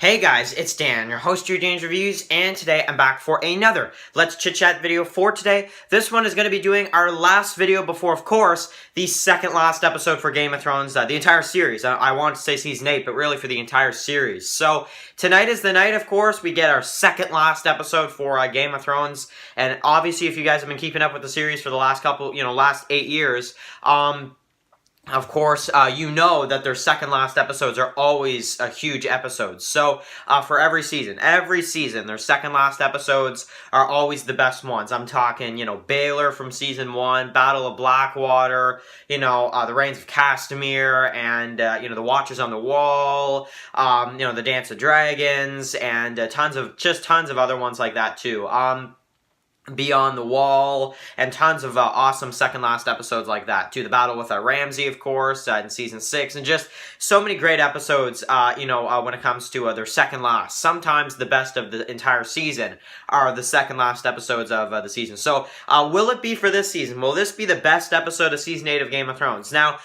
Hey guys, it's Dan, your host of your Dan's Reviews, and today I'm back for another Let's Chit Chat video for today. This one is going to be doing our last video before, of course, the second last episode for Game of Thrones, the entire series. I want to say Season 8, but really for the entire series. So, tonight is the night, of course, we get our second last episode for Game of Thrones, and obviously if you guys have been keeping up with the series for the last last 8 years, of course, you know that their second last episodes are always huge episodes. So, for every season, their second last episodes are always the best ones. I'm talking, Baylor from Season 1, Battle of Blackwater, the Reigns of Castamere, and, the Watchers on the Wall, the Dance of Dragons, and tons of other ones like that, too. Beyond the Wall, and tons of awesome second last episodes like that too. The battle with Ramsay, of course, in Season 6, and just so many great episodes, when it comes to their second last. Sometimes the best of the entire season are the second last episodes of the season. So, will it be for this season? Will this be the best episode of Season 8 of Game of Thrones? Now,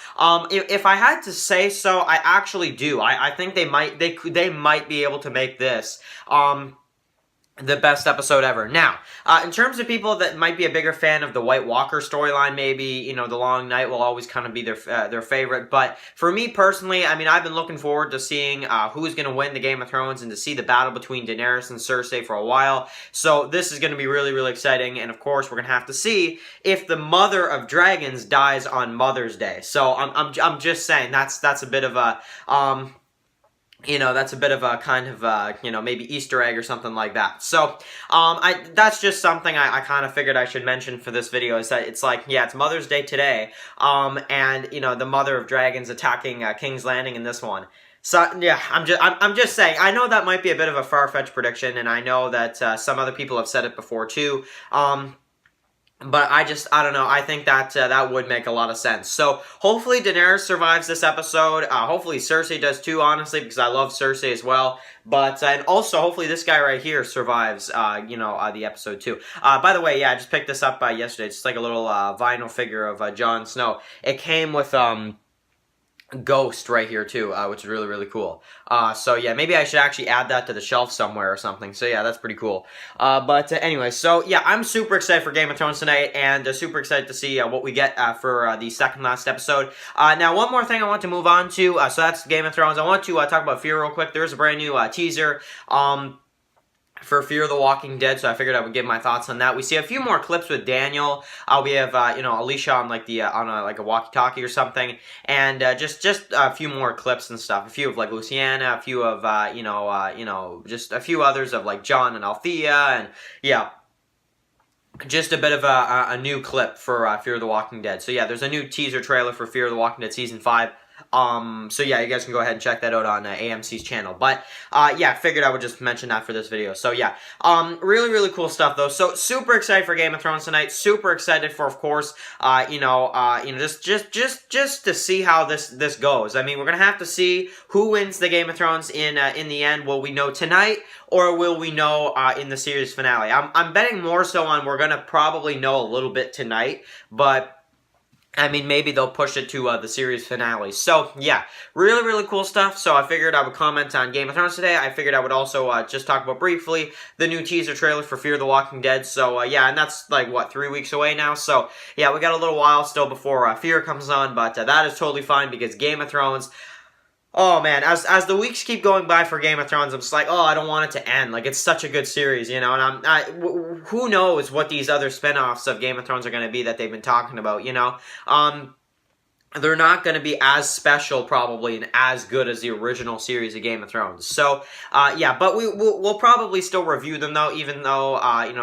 if I had to say so, I actually do. I think they might be able to make this, the best episode ever. Now, in terms of people that might be a bigger fan of the White Walker storyline, maybe, the Long Night will always kind of be their favorite. But for me personally, I mean, I've been looking forward to seeing who's going to win the Game of Thrones and to see the battle between Daenerys and Cersei for a while. So this is going to be really, really exciting. And of course, we're going to have to see if the Mother of Dragons dies on Mother's Day. So I'm just saying that's a bit of a that's a bit of a kind of, maybe Easter egg or something like that. So, that's just something I kind of figured I should mention for this video, is that it's like, yeah, it's Mother's Day today, and, the Mother of Dragons attacking King's Landing in this one. So, yeah, I'm just saying, I know that might be a bit of a far-fetched prediction, and I know that some other people have said it before, too, but I don't know, I think that that would make a lot of sense. So, hopefully Daenerys survives this episode. Hopefully Cersei does too, honestly, because I love Cersei as well. But, and also, hopefully this guy right here survives, the episode too. By the way, yeah, I just picked this up yesterday. It's just like a little vinyl figure of Jon Snow. It came with, Ghost right here too, which is really, really cool. So yeah, maybe I should actually add that to the shelf somewhere or something. So yeah, that's pretty cool. But anyway, so yeah, I'm super excited for Game of Thrones tonight, and super excited to see what we get for the second last episode. Now, one more thing I want to move on to, so that's Game of Thrones. I want to talk about Fear real quick. There's a brand new teaser, for Fear the Walking Dead, so I figured I would give my thoughts on that. We see a few more clips with Daniel. We have, Alicia on a walkie-talkie or something, and just a few more clips and stuff. A few of like Luciana, a few of just a few others of like Jon and Althea, and yeah. Just a bit of a new clip for Fear the Walking Dead. So yeah, there's a new teaser trailer for Fear the Walking Dead Season 5. So yeah, you guys can go ahead and check that out on AMC's channel. But, yeah, figured I would just mention that for this video. So yeah, really, really cool stuff though. So super excited for Game of Thrones tonight. Super excited for, of course, just to see how this goes. I mean, we're gonna have to see who wins the Game of Thrones in the end. Will we know tonight, or will we know in the series finale? I'm betting more so on we're gonna probably know a little bit tonight, but I mean, maybe they'll push it to the series finale. So, yeah, really, really cool stuff. So, I figured I would comment on Game of Thrones today. I figured I would also just talk about briefly the new teaser trailer for Fear the Walking Dead. So, yeah, and that's like, what, 3 weeks away now? So, yeah, we got a little while still before Fear comes on, but that is totally fine because Game of Thrones... Oh, man, as the weeks keep going by for Game of Thrones, I'm just like, oh, I don't want it to end. Like, it's such a good series, and who knows what these other spinoffs of Game of Thrones are going to be that they've been talking about, They're not going to be as special, probably, and as good as the original series of Game of Thrones. So, yeah, but we'll probably still review them, though, even though,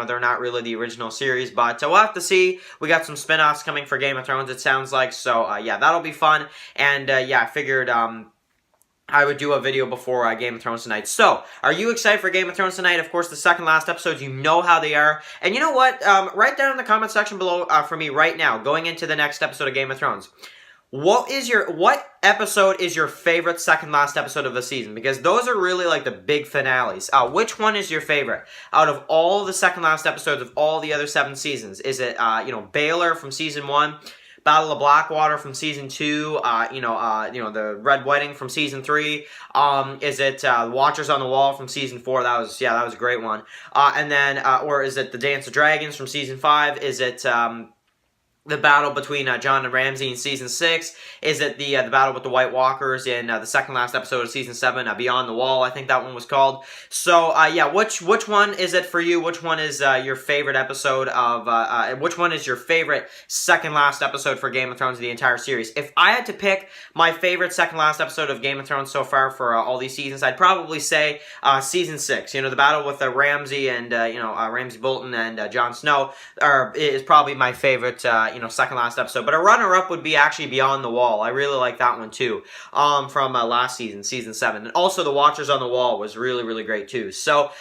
they're not really the original series. But we'll have to see. We got some spinoffs coming for Game of Thrones, it sounds like. So, yeah, that'll be fun. And, yeah, I figured... I would do a video before Game of Thrones tonight. So, are you excited for Game of Thrones tonight? Of course, the second last episodes, you know how they are. And you know what? Write down in the comment section below for me right now, going into the next episode of Game of Thrones. What episode is your favorite second last episode of the season? Because those are really like the big finales. Which one is your favorite out of all the second last episodes of all the other 7 seasons? Is it, Baylor from Season 1? Battle of Blackwater from season 2? The Red Wedding from season 3? Is it Watchers on the Wall from season 4? That was a great one. Or is it the Dance of Dragons from season 5? Is it the battle between Jon and Ramsay in season 6? Is it the battle with the White Walkers in the second last episode of season 7, Beyond the Wall? I think that one was called. So which one is it for you? Which one is your favorite episode of? Which one is your favorite second last episode for Game of Thrones of the entire series? If I had to pick my favorite second last episode of Game of Thrones so far for all these seasons, I'd probably say season 6. The battle with Ramsay and Ramsay Bolton and Jon Snow is probably my favorite. Second last episode. But a runner-up would be actually Beyond the Wall. I really like that one too. From last season, season 7. And also the Watchers on the Wall was really, really great too. So,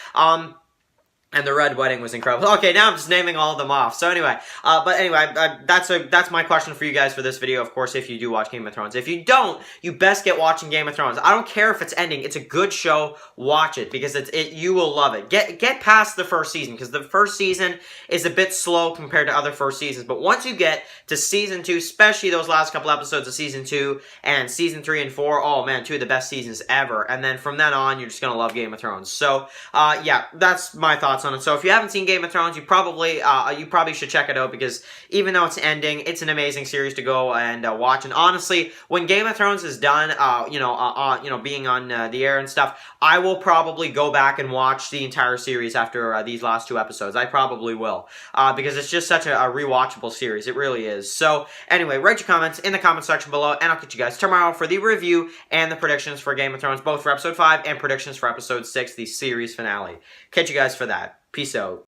and the Red Wedding was incredible. Okay, now I'm just naming all of them off. So anyway, that's my question for you guys for this video, of course, if you do watch Game of Thrones. If you don't, you best get watching Game of Thrones. I don't care if it's ending. It's a good show. Watch it, because you will love it. Get past the first season, because the first season is a bit slow compared to other first seasons. But once you get to season 2, especially those last couple episodes of season 2 and season 3 and 4, oh man, 2 of the best seasons ever. And then from then on, you're just going to love Game of Thrones. So, that's my thoughts on it. So if you haven't seen Game of Thrones, you probably should check it out, because even though it's ending, it's an amazing series to go and watch. And honestly, when Game of Thrones is done, being on the air and stuff, I will probably go back and watch the entire series after these last 2 episodes. I probably will, because it's just such a rewatchable series. It really is. So anyway, write your comments in the comment section below, and I'll catch you guys tomorrow for the review and the predictions for Game of Thrones, both for episode 5 and predictions for episode 6, the series finale. Catch you guys for that. Peace out.